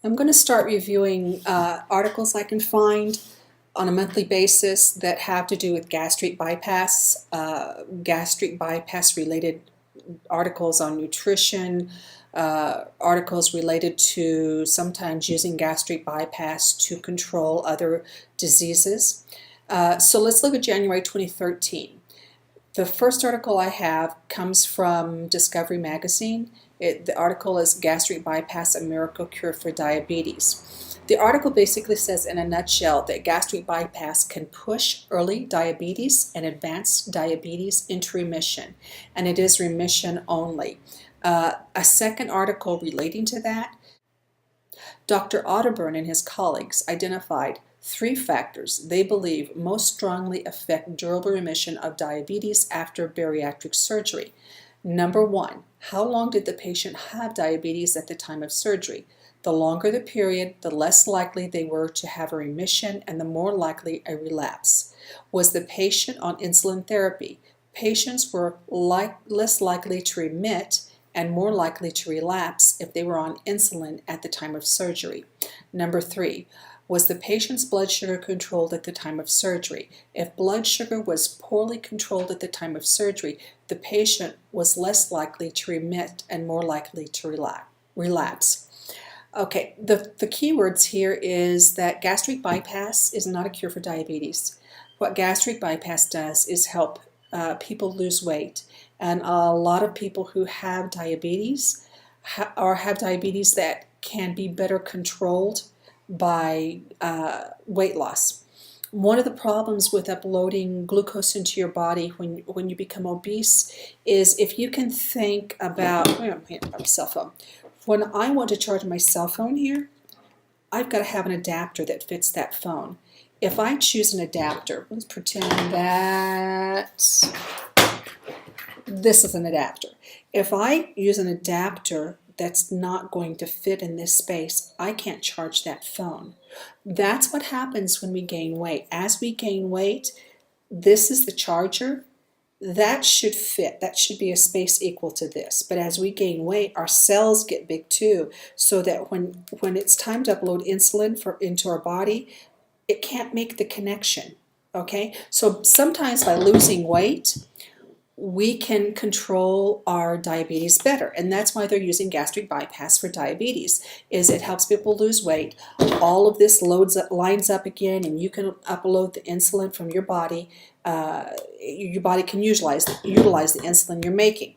I'm going to start reviewing articles I can find on a monthly basis that have to do with gastric bypass related articles on nutrition, articles related to sometimes using gastric bypass to control other diseases. So let's look at January 2013. The first article I have comes from Discovery Magazine. The article is Gastric Bypass, a Miracle Cure for Diabetes. The article basically says in a nutshell that gastric bypass can push early diabetes and advanced diabetes into remission, and it is remission only. A second article relating to that, Dr. Otterburn and his colleagues identified 3 factors they believe most strongly affect durable remission of diabetes after bariatric surgery. Number 1, how long did the patient have diabetes at the time of surgery? The longer the period, the less likely they were to have a remission and the more likely a relapse. Was the patient on insulin therapy? Patients were less likely to remit and more likely to relapse if they were on insulin at the time of surgery. Number 3, was the patient's blood sugar controlled at the time of surgery? If blood sugar was poorly controlled at the time of surgery, the patient was less likely to remit and more likely to relapse. Okay, the keywords here is that gastric bypass is not a cure for diabetes. What gastric bypass does is help people lose weight. And a lot of people who have diabetes have diabetes that can be better controlled by weight loss. One of the problems with uploading glucose into your body when you become obese is if you can think about, my cell phone. When I want to charge my cell phone here, I've got to have an adapter that fits that phone. If I choose an adapter, let's pretend that this is an adapter. If I use an adapter that's not going to fit in this space, I can't charge that phone. That's what happens when we gain weight. As we gain weight, this is the charger. That should fit. That should be a space equal to this. But as we gain weight, our cells get big too, so that when it's time to upload insulin into our body, it can't make the connection. Okay? So sometimes by losing weight, we can control our diabetes better, and that's why they're using gastric bypass for diabetes. Is it helps people lose weight. All of this lines up again, and you can upload the insulin from your body. Your body can utilize the insulin you're making.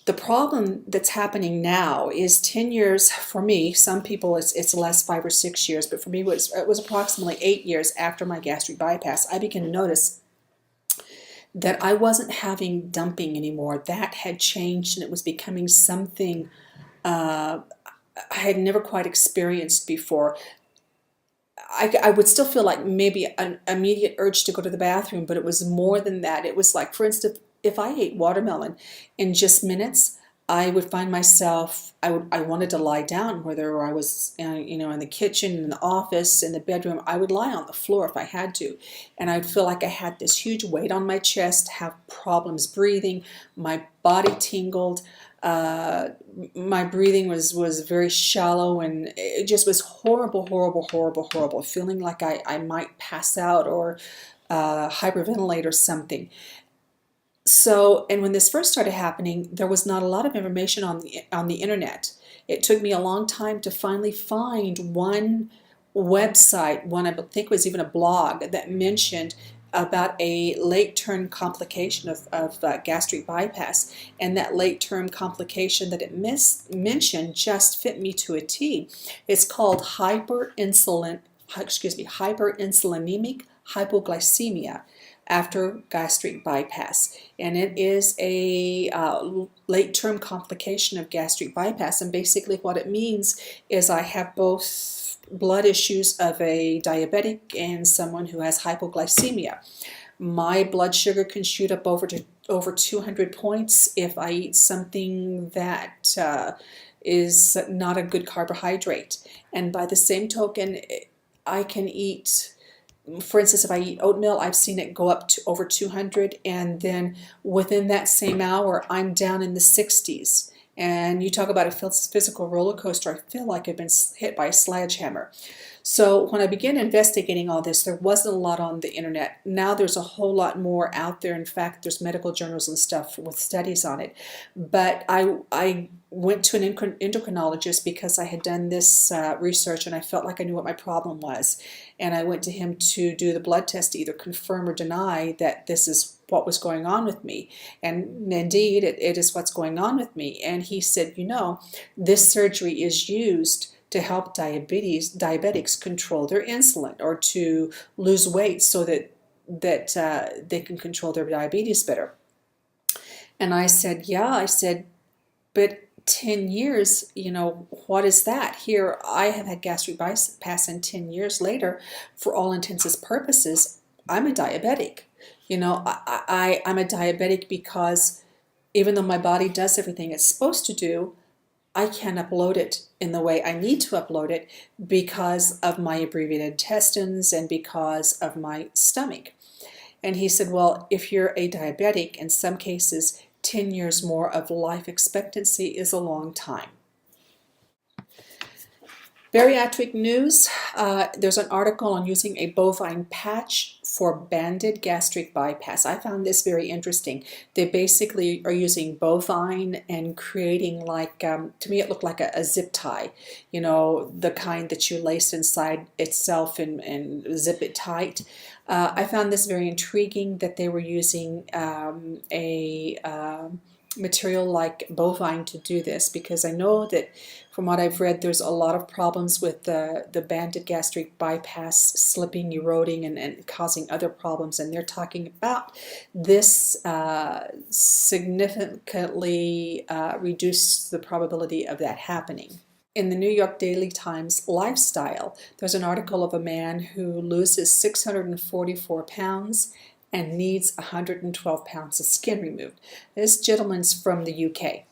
The problem that's happening now is 10 years for me. Some people it's less, 5 or 6 years, but for me it was approximately 8 years after my gastric bypass. I began to notice that I wasn't having dumping anymore. That had changed, and it was becoming something I had never quite experienced before. I would still feel like maybe an immediate urge to go to the bathroom, but it was more than that. It was like, for instance, if I ate watermelon in just minutes, I would find myself, I wanted to lie down, whether I was in the kitchen, in the office, in the bedroom. I would lie on the floor if I had to, and I'd feel like I had this huge weight on my chest, have problems breathing, my body tingled, my breathing was very shallow, and it just was horrible, feeling like I might pass out or hyperventilate or something. So, and when this first started happening, there was not a lot of information on the internet. It took me a long time to finally find one website, one I think was even a blog, that mentioned about a late-term complication of gastric bypass, and that late-term complication that it mentioned just fit me to a T. It's called hyperinsulinemic hypoglycemia after gastric bypass, and it is a late-term complication of gastric bypass. And basically what it means is I have both blood issues of a diabetic and someone who has hypoglycemia. My blood sugar can shoot up over 200 points if I eat something that is not a good carbohydrate, and by the same token, I can eat, for instance, if I eat oatmeal, I've seen it go up to over 200, and then within that same hour, I'm down in the 60s. And you talk about a physical roller coaster. I feel like I've been hit by a sledgehammer. So when I began investigating all this, there wasn't a lot on the internet. Now there's a whole lot more out there. In fact, there's medical journals and stuff with studies on it. But I went to an endocrinologist because I had done this research and I felt like I knew what my problem was. And I went to him to do the blood test to either confirm or deny that this is what was going on with me. And indeed, it is what's going on with me. And he said, you know, this surgery is used to help diabetics control their insulin or to lose weight so that they can control their diabetes better. And I said, yeah, I said, but 10 years, you know, what is that? Here, I have had gastric bypass, and 10 years later, for all intents and purposes, I'm a diabetic. You know, I'm a diabetic because even though my body does everything it's supposed to do, I can't upload it in the way I need to upload it because of my abbreviated intestines and because of my stomach. And he said, well, if you're a diabetic, in some cases, 10 years more of life expectancy is a long time. Bariatric news, there's an article on using a bovine patch for banded gastric bypass. I found this very interesting. They basically are using bovine and creating like, to me it looked like a zip tie, you know, the kind that you lace inside itself and zip it tight. I found this very intriguing that they were using a material like bovine to do this, because I know that from what I've read there's a lot of problems with the banded gastric bypass slipping, eroding, and causing other problems, and they're talking about this significantly reduce the probability of that happening. In the New York Daily Times Lifestyle, there's an article of a man who loses 644 pounds and needs 112 pounds of skin removed. This gentleman's from the UK.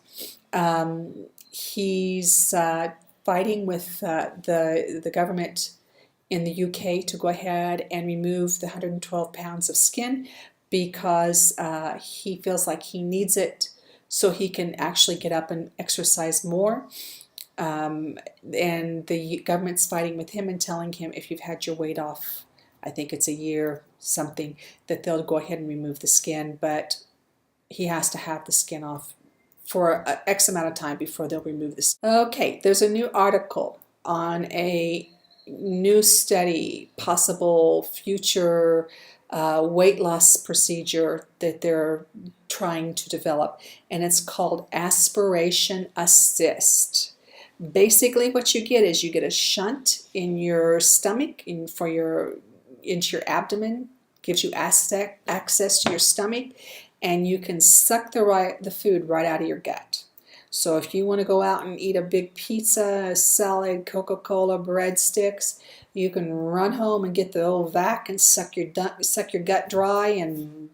He's fighting with the government in the UK to go ahead and remove the 112 pounds of skin because he feels like he needs it so he can actually get up and exercise more. And the government's fighting with him and telling him, if you've had your weight off, I think it's a year something, that they'll go ahead and remove the skin, but he has to have the skin off for X amount of time before they'll remove the skin. Okay, there's a new article on a new study, possible future weight loss procedure that they're trying to develop, and it's called AspirationAssit. Basically what you get is you get a shunt in your stomach into your abdomen, gives you access to your stomach, and you can suck the food right out of your gut. So if you want to go out and eat a big pizza, salad, Coca-Cola, breadsticks, you can run home and get the old vac and suck your gut dry and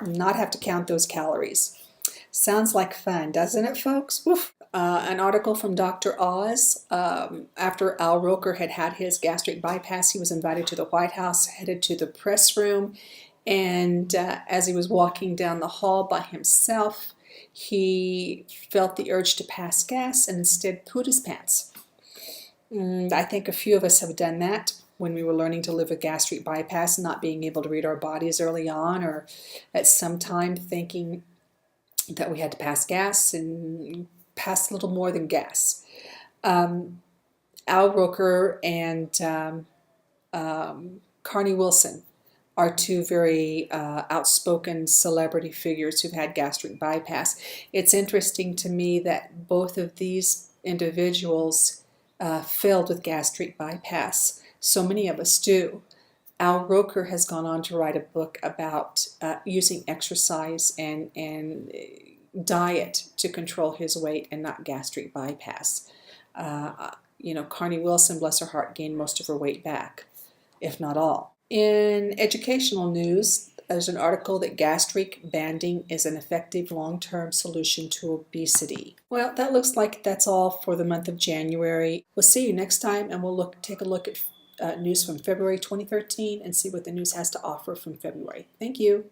not have to count those calories. Sounds like fun, doesn't it, folks? Woof. An article from Dr. Oz. After Al Roker had had his gastric bypass, he was invited to the White House, headed to the press room, and as he was walking down the hall by himself, he felt the urge to pass gas and instead pooed his pants. I think a few of us have done that when we were learning to live with gastric bypass, not being able to read our bodies early on, or at some time thinking that we had to pass gas and pass a little more than gas. Al Roker and Carney Wilson are two very outspoken celebrity figures who've had gastric bypass. It's interesting to me that both of these individuals failed with gastric bypass. So many of us do. Al Roker has gone on to write a book about using exercise and diet to control his weight and not gastric bypass. You know, Carney Wilson, bless her heart, gained most of her weight back, if not all. In educational news, there's an article that gastric banding is an effective long-term solution to obesity. Well, that looks like that's all for the month of January. We'll see you next time, and we'll take a look at news from February 2013 and see what the news has to offer from February. Thank you.